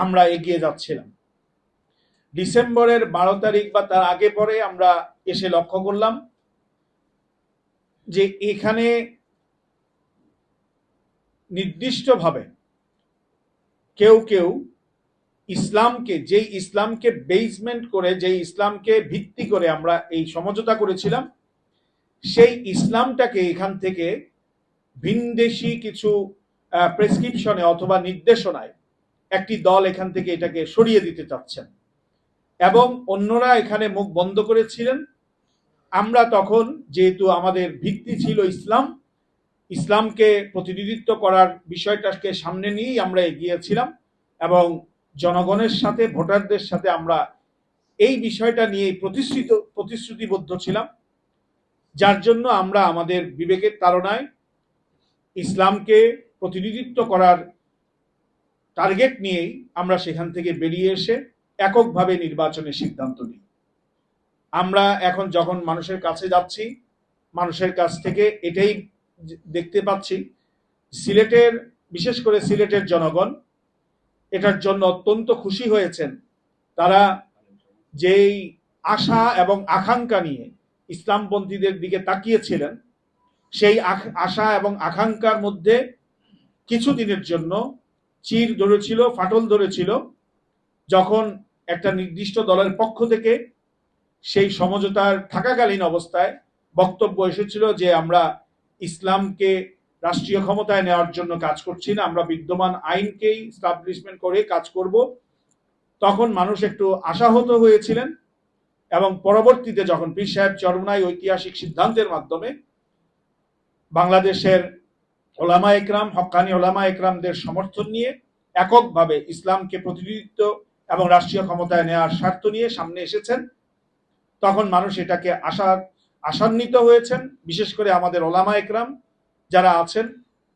আমরা এগিয়ে যাচ্ছিলাম। ডিসেম্বরের 12 তারিখ বা তার আগে পরে আমরা এসে লক্ষ্য করলাম যে এখানে নির্দিষ্টভাবে কেউ কেউ ইসলামকে বেসমেন্ট করে, যেই ইসলামকে ভিত্তি করে আমরা এই সমঝোতা করেছিলাম, সেই ইসলামটাকে এখান থেকে ভিনদেশি কিছু প্রেসক্রিপশনে অথবা নির্দেশনায় একটি দল এখান থেকে এটাকে সরিয়ে দিতে চাচ্ছেন এবং অন্যরা এখানে মুখ বন্ধ করেছিলেন। আমরা তখন, যেহেতু আমাদের ভিত্তি ছিল ইসলামকে প্রতিনিধিত্ব করার বিষয়টাকে সামনে নিয়েই আমরা এগিয়েছিলাম এবং জনগণের সাথে, ভোটারদের সাথে আমরা এই বিষয়টা নিয়ে প্রতিশ্রুতিবদ্ধ ছিলাম, যার জন্য আমরা আমাদের বিবেকের তাড়নায় ইসলামকে প্রতিনিধিত্ব করার টার্গেট নিয়েই আমরা সেখান থেকে বেরিয়ে এসে এককভাবে নির্বাচনের সিদ্ধান্ত নিই। আমরা এখন যখন মানুষের কাছে যাচ্ছি, মানুষের কাছ থেকে এটাই দেখতে পাচ্ছি, সিলেটের, বিশেষ করে সিলেটের জনগণ এটার জন্য অত্যন্ত খুশি হয়েছেন। তারা যেই আশা এবং আকাঙ্ক্ষা নিয়ে ইসলামপন্থীদের দিকে তাকিয়েছিলেন, সেই আশা এবং আকাঙ্ক্ষার মধ্যে কিছুদিনের জন্য চির ধরেছিল, ফাটল ধরেছিল, যখন একটা নির্দিষ্ট দলের পক্ষ থেকে সেই সমঝোতার থাকাকালীন অবস্থায় বক্তব্য এসেছিল যে আমরা ইসলামকে রাষ্ট্রীয় ক্ষমতায় নেওয়ার জন্য কাজ করছি না, আমরা বিদ্যমান আইনকেই স্টাবলিশমেন্ট করে কাজ করব। তখন মানুষ একটু আশাহত হয়েছিলেন এবং পরবর্তীতে যখন পীর সাহেব চরমনাই ঐতিহাসিক সিদ্ধান্তের মাধ্যমে বাংলাদেশের ওলামা একরাম, হক্কানি ওলামা একরামদের সমর্থন নিয়ে এককভাবে ইসলামকে প্রতিনিধিত্ব এবং রাষ্ট্রীয় ক্ষমতায় নেওয়ার স্বার্থ নিয়ে সামনে এসেছেন, তখন মানুষ এটাকে আশান্বিত হয়েছেন। বিশেষ করে আমাদের ওলামা একরাম যারা আছেন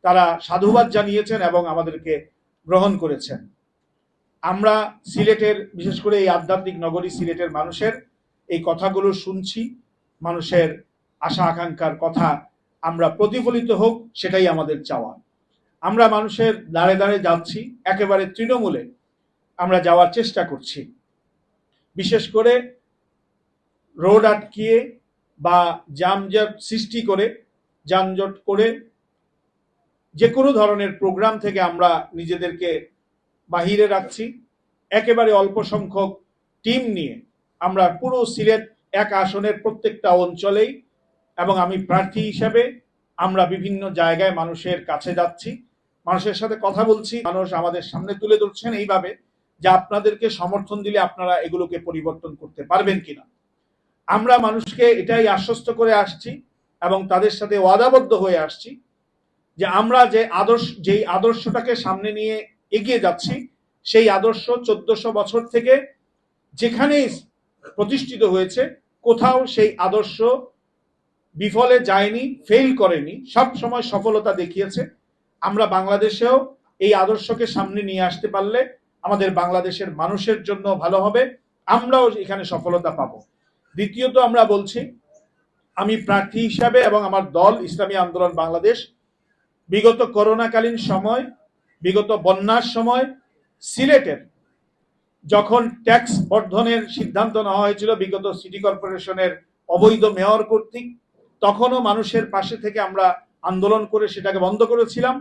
তারা সাধুবাদ জানিয়েছেন এবং আমাদেরকে গ্রহণ করেছেন। আমরা সিলেটের, বিশেষ করে এই আধ্যাত্মিক নগরী সিলেটের মানুষের এই কথাগুলো শুনছি, মানুষের আশা আকাঙ্ক্ষার কথা আমরা প্রতিফলিত হোক, সেটাই আমাদের চাওয়া। আমরা মানুষের দাঁড়ে দাঁড়ে যাচ্ছি, একেবারে তৃণমূলে আমরা যাওয়ার চেষ্টা করছি। বিশেষ করে রোড আটকিয়ে বা যানজট সৃষ্টি করে, যানজট করে যে কোনো ধরনের প্রোগ্রাম থেকে আমরা নিজেদেরকে বাহিরে রাখছি। একেবারে অল্প সংখ্যক টিম নিয়ে আমরা পুরো সিলেট এক আসনের প্রত্যেকটা অঞ্চলেই, এবং আমি প্রার্থী হিসাবে আমরা বিভিন্ন জায়গায় মানুষের কাছে যাচ্ছি, মানুষের সাথে কথা বলছি। মানুষ আমাদের সামনে তুলে ধরছেন এইভাবে যে আপনাদেরকে সমর্থন দিলে আপনারা এগুলোকে পরিবর্তন করতে পারবেন কিনা। আমরা মানুষকে এটাই আশ্বস্ত করে আসছি এবং তাদের সাথে ওয়াদাবদ্ধ হয়ে আসছি যে আমরা যেই আদর্শটাকে সামনে নিয়ে এগিয়ে যাচ্ছি, সেই আদর্শ 1400 বছর থেকে যেখানেই প্রতিষ্ঠিত হয়েছে, কোথাও সেই আদর্শ বিফলে যায়নি, ফেল করেনি, সব সময় সফলতা দেখিয়েছে। আমরা বাংলাদেশেও এই আদর্শকে সামনে নিয়ে আসতে পারলে আমাদের বাংলাদেশের মানুষের জন্য ভালো হবে, আমরাও এখানে সফলতা পাবো। দ্বিতীয়ত আমরা বলছি, আমি প্রার্থী হিসাবে এবং আমার দল ইসলামী আন্দোলন বাংলাদেশ বিগত করোনাকালীন সময়, বিগত বন্যার সময় সিলেটের যখন ট্যাক্স বর্ধনের সিদ্ধান্ত নেওয়া হয়েছিল বিগত সিটি কর্পোরেশনের অবৈধ মেয়র কর্তৃক, তখনও মানুষের পাশে থেকে আমরা আন্দোলন করে সেটাকে বন্ধ করেছিলাম।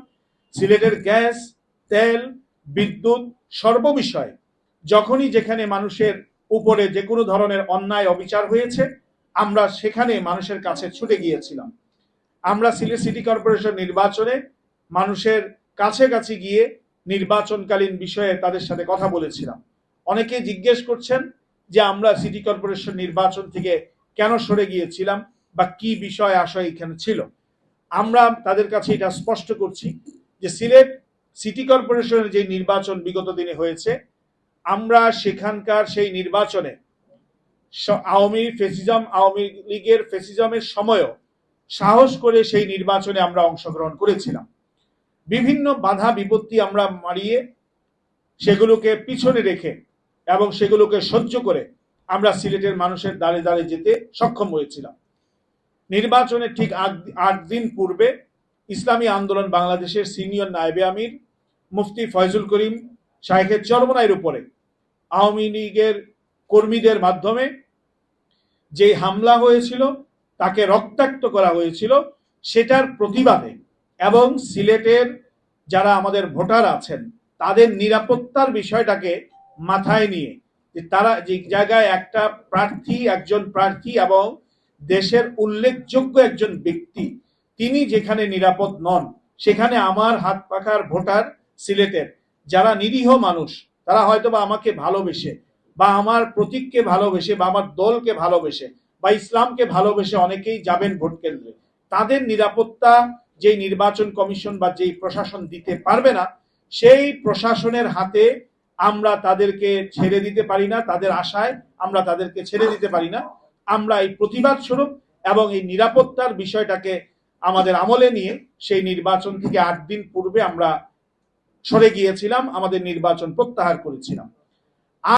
সিলেটের গ্যাস, তেল, বিদ্যুৎ সর্ববিষয়ে যখনই যেখানে মানুষের উপরে যে কোনো ধরনের অন্যায় অবিচার হয়েছে, আমরা সেখানে মানুষের কাছে ছুটে গিয়েছিলাম। আমরা সিলেট সিটি কর্পোরেশন নির্বাচনে মানুষের কাছে গিয়ে নির্বাচনকালীন বিষয়ে তাদের সাথে কথা বলেছিলাম। অনেকে জিজ্ঞেস করছেন যে আমরা সিটি কর্পোরেশন নির্বাচন থেকে কেন সরে গিয়েছিলাম বা কি বিষয় আশয় এখানে ছিল। আমরা তাদের কাছে এটা স্পষ্ট করছি যে সিলেট সিটি কর্পোরেশনের যে নির্বাচন বিগত দিনে হয়েছে, আমরা সেখানকার সেই নির্বাচনে আওয়ামী লীগের ফেসিজমের সময়ও সাহস করে সেই নির্বাচনে আমরা অংশগ্রহণ করেছিলাম। বিভিন্ন বাধা বিপত্তি আমরা মারিয়ে সেগুলোকে পিছনে রেখে এবং সেগুলোকে সহ্য করে আমরা সিলেটের মানুষের দ্বারে দ্বারে যেতে সক্ষম হয়েছিলাম। নির্বাচনের ঠিক 8 দিন পূর্বে ইসলামী আন্দোলন বাংলাদেশের সিনিয়র নায়েবে আমির মুফতি ফয়জুল করিম শাইখের চরমনাইয়ের উপরে আওয়ামী লীগের কর্মীদের মাধ্যমে যে হামলা হয়েছিল, তাকে রক্তাক্ত করা হয়েছিল, সেটার প্রতিবাদে এবং সিলেটের যারা আমাদের ভোটার আছেন তাদের নিরাপত্তার বিষয়টাকে মাথায় নিয়ে যে তারা যে জায়গায় একজন প্রার্থী এবং দেশের উল্লেখযোগ্য একজন ব্যক্তি তিনি যেখানে নিরাপদ নন, সেখানে আমার হাত পাখার ভোটার সিলেটের যারা নিরীহ মানুষ, তারা হয়তো বা আমাকে ভালোবেসে বা আমার প্রতীককে ভালোবেসে বা আমার দলকে ভালোবেসে বা ইসলামকে ভালোবেসে অনেকেই যাবেন ভোট কেন্দ্রে, তাদের নিরাপত্তা যেই নির্বাচন কমিশন বা যেই প্রশাসন দিতে পারবে না, সেই প্রশাসনের হাতে আমরা তাদেরকে ছেড়ে দিতে পারি না, তাদের আশায় আমরা তাদেরকে ছেড়ে দিতে পারি না। আমরা এই প্রতিবাদ স্বরূপ এবং এই নিরাপত্তার বিষয়টাকে আমাদের আমলে নিয়ে সেই নির্বাচন থেকে 8 দিন পূর্বে আমরা সরে গিয়েছিলাম, আমাদের নির্বাচন প্রত্যাহার করেছিলাম।